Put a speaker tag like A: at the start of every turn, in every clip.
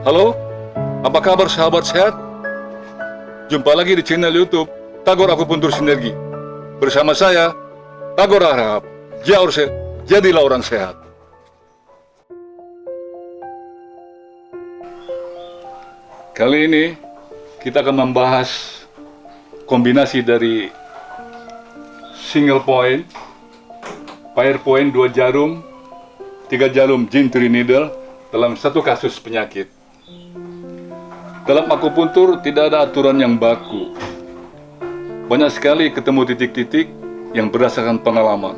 A: Halo, apa kabar sahabat sehat? Jumpa lagi di channel YouTube Tagor Akupuntur Sinergi. Bersama saya, Tagor Harahap. Jadilah orang sehat. Kali ini kita akan membahas kombinasi dari single point, pair point 2 jarum, 3 jarum gentry needle dalam satu kasus penyakit. Dalam akupuntur tidak ada aturan yang baku. Banyak sekali ketemu titik-titik yang berdasarkan pengalaman.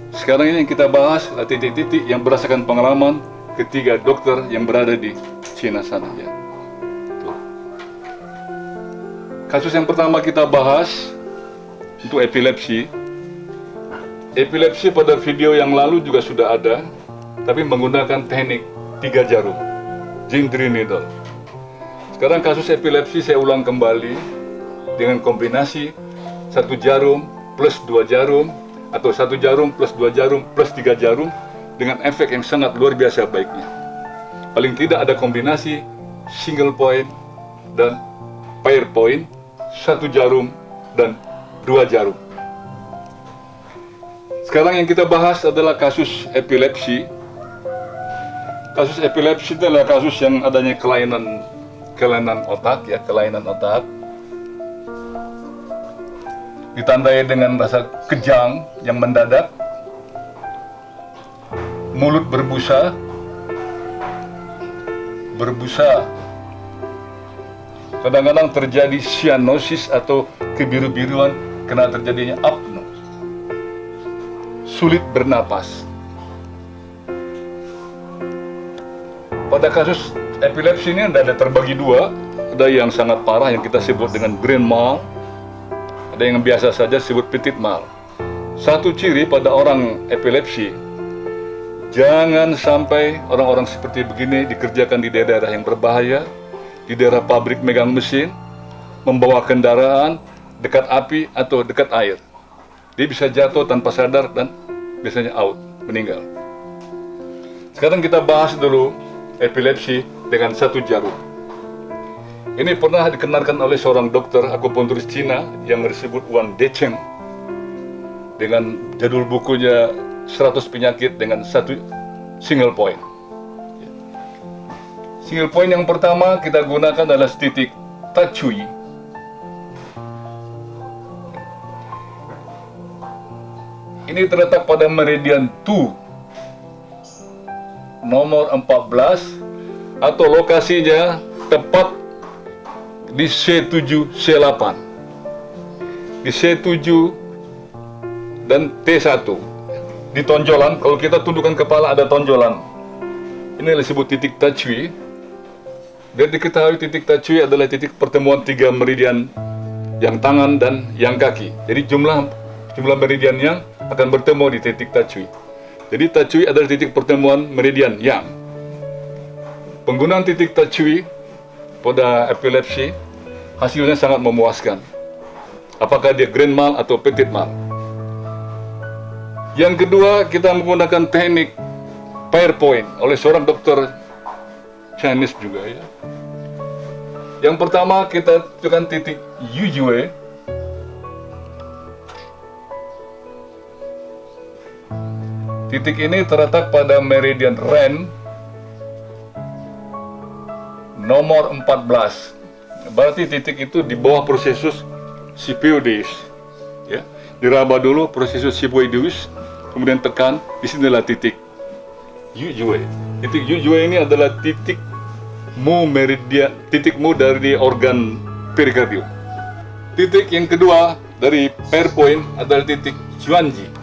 A: Sekarang ini yang kita bahas adalah titik-titik yang berdasarkan pengalaman ketiga dokter yang berada di Cina sana. Ya. Tuh. Kasus yang pertama kita bahas untuk epilepsi. Epilepsi pada video yang lalu juga sudah ada, tapi menggunakan teknik 3 jarum, gentry needle. Sekarang kasus epilepsi saya ulang kembali dengan kombinasi 1 jarum plus 2 jarum, atau 1 jarum plus 2 jarum plus 3 jarum dengan efek yang sangat luar biasa baiknya. Paling tidak ada kombinasi single point dan pair point, 1 jarum dan 2 jarum. Sekarang yang kita bahas adalah kasus epilepsi. Kasus epilepsi adalah kasus yang adanya kelainan otak, ya, kelainan otak. Ditandai dengan rasa kejang yang mendadak, mulut berbusa, kadang-kadang terjadi cyanosis atau kebiru-biruan karena terjadinya apno, sulit bernapas. Pada kasus epilepsi ini ada terbagi dua, ada yang sangat parah yang kita sebut dengan grand mal, ada yang biasa saja disebut petit mal. Satu ciri pada orang epilepsi, jangan sampai orang-orang seperti begini dikerjakan di daerah yang berbahaya, di daerah pabrik megang mesin, membawa kendaraan dekat api atau dekat air. Dia bisa jatuh tanpa sadar dan biasanya out, meninggal. Sekarang kita bahas dulu epilepsi dengan 1 jarum. Ini pernah dikenalkan oleh seorang dokter akupunturis Cina yang disebut Wang Decheng dengan judul bukunya 100 penyakit dengan 1 single point. Single point yang pertama kita gunakan adalah titik Tachui. Ini terletak pada meridian Tu nomor 14, atau lokasinya tepat di C7 C8, di C7 dan T1 di tonjolan. Kalau kita tundukkan kepala ada tonjolan, ini disebut titik Tachui. Dan diketahui titik Tachui adalah titik pertemuan 3 meridian, yang tangan dan yang kaki. Jadi jumlah meridian yang akan bertemu di titik Tachui. Jadi Tachui adalah titik pertemuan meridian yang. Penggunaan titik Tachui pada epilepsi hasilnya sangat memuaskan. Apakah dia grand mal atau petit mal. Yang kedua, kita menggunakan teknik pair point oleh seorang dokter Chinese juga, ya. Yang pertama kita tentukan titik Yujue. Titik ini terletak pada meridian Ren nomor 14. Berarti titik itu di bawah prosesus Sipioideus. Ya, diraba dulu prosesus Sipioideus, kemudian tekan. Di sinilah titik Yujue. Titik Yujue ini adalah titikmu dari organ perikardium. Titik yang kedua dari pair point adalah titik Chuanji.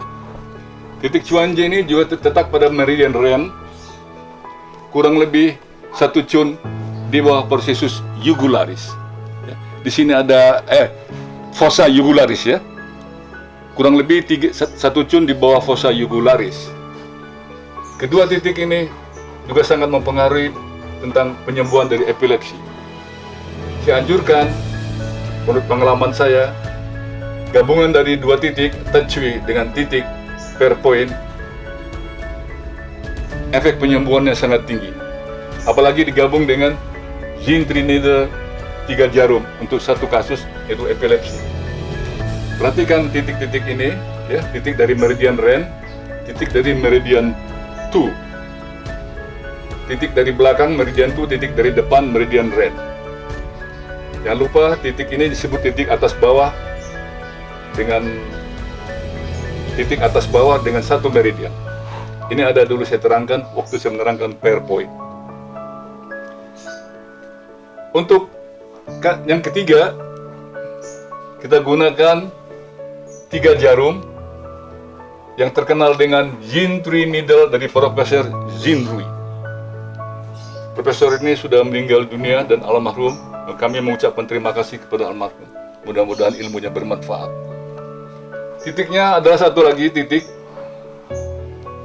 A: Titik Chuanji ini juga terletak pada meridian Ren, kurang lebih 1 cun di bawah prosesus jugularis. Ya. Di sini ada fossa jugularis, ya. Kurang lebih 1 cun di bawah fossa jugularis. Kedua titik ini juga sangat mempengaruhi tentang penyembuhan dari epilepsi. Saya anjurkan, menurut pengalaman saya, gabungan dari 2 titik Tachui dengan titik pair point, efek penyembuhannya sangat tinggi. apalagi digabung dengan zintrinidal 3 jarum untuk satu kasus, yaitu epilepsi. Perhatikan titik-titik ini, ya, titik dari meridian REN, titik dari meridian 2, titik dari belakang meridian 2, titik dari depan meridian REN. Jangan lupa titik ini disebut titik atas bawah dengan satu meridian. Ini ada dulu saya terangkan waktu saya menerangkan PowerPoint. Untuk yang ketiga, kita gunakan 3 jarum yang terkenal dengan zintrinidal dari Profesor Zinrui. Profesor ini sudah meninggal dunia dan almarhum. Kami mengucapkan terima kasih kepada almarhum. Mudah-mudahan ilmunya bermanfaat. Titiknya adalah satu lagi titik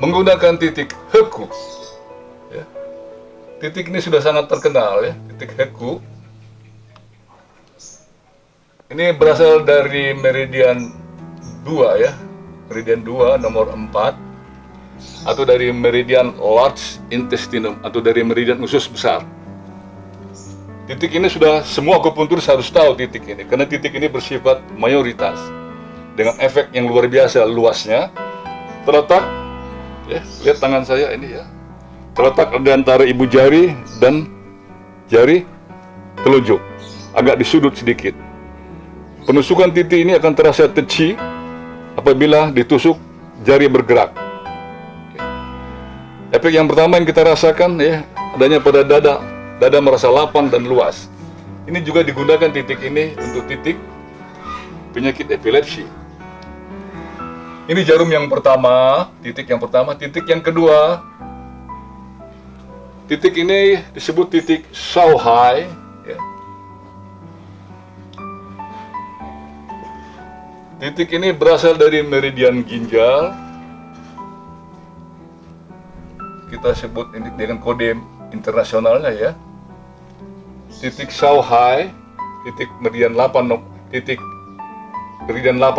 A: menggunakan titik Heku. Ya. Titik ini sudah sangat terkenal, ya, titik Heku. Ini berasal dari meridian 2, ya, meridian 2 nomor 4, atau dari meridian large intestinum, atau dari meridian usus besar. Titik ini sudah semua akupuntur harus tahu titik ini, karena titik ini bersifat mayoritas dengan efek yang luar biasa luasnya. Terletak, ya, lihat tangan saya ini, ya, terletak di antara ibu jari dan jari telunjuk, agak di sudut sedikit. Penusukan titik ini akan terasa teci apabila ditusuk jari bergerak. Efek yang pertama yang kita rasakan, ya, adanya pada dada merasa lapang dan luas. Ini juga digunakan titik ini untuk titik penyakit epilepsi. Ini jarum yang pertama, titik yang pertama. Titik yang kedua, titik ini disebut titik Shaohai, ya. Titik ini berasal dari meridian ginjal. Kita sebut ini dengan kode internasionalnya, ya. Titik Shaohai, titik meridian 8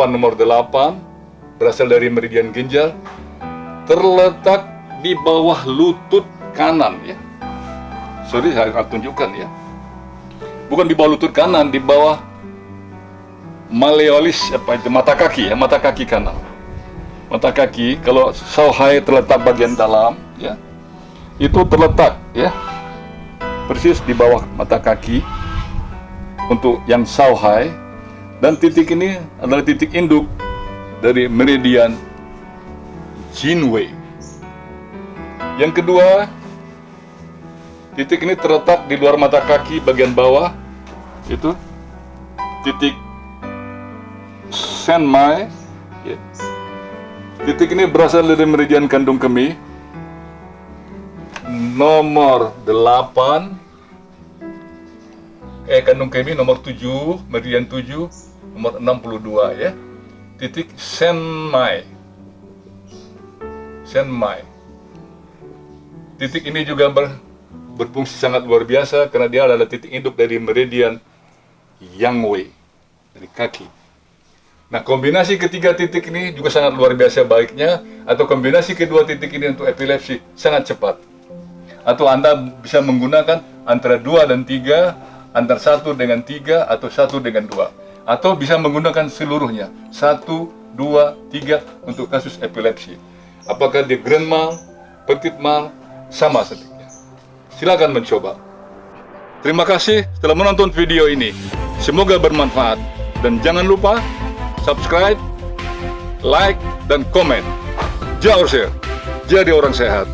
A: nomor 8, berasal dari meridian ginjal, terletak di bawah lutut kanan, ya. Sorry, saya akan tunjukkan, ya. Bukan di bawah lutut kanan, di bawah malleolis, mata kaki, ya, mata kaki kanan. Mata kaki, kalau Shaohai terletak bagian dalam, ya, itu terletak, ya, persis di bawah mata kaki untuk yang Shaohai. Dan titik ini adalah titik induk dari meridian Jinwei. Yang kedua, titik ini terletak di luar mata kaki bagian bawah, itu titik Senmai, ya. Titik ini berasal dari meridian kandung kemih nomor 8, kandung kemih nomor 7, meridian 7 nomor 62, ya. Titik Senmai. Titik ini juga berfungsi sangat luar biasa karena dia adalah titik induk dari meridian Yangwei, dari kaki. Nah, kombinasi ketiga titik ini juga sangat luar biasa baiknya, atau kombinasi kedua titik ini untuk epilepsi sangat cepat. Atau Anda bisa menggunakan antara 2 dan 3, antara 1 dengan 3, atau 1 dengan 2. Atau bisa menggunakan seluruhnya, 1, 2, 3 untuk kasus epilepsi. Apakah di grand mal, petit mal, sama sepertinya. Silakan mencoba. Terima kasih telah menonton video ini. Semoga bermanfaat. Dan jangan lupa subscribe, like, dan komen. Jauh share. Jadi orang sehat.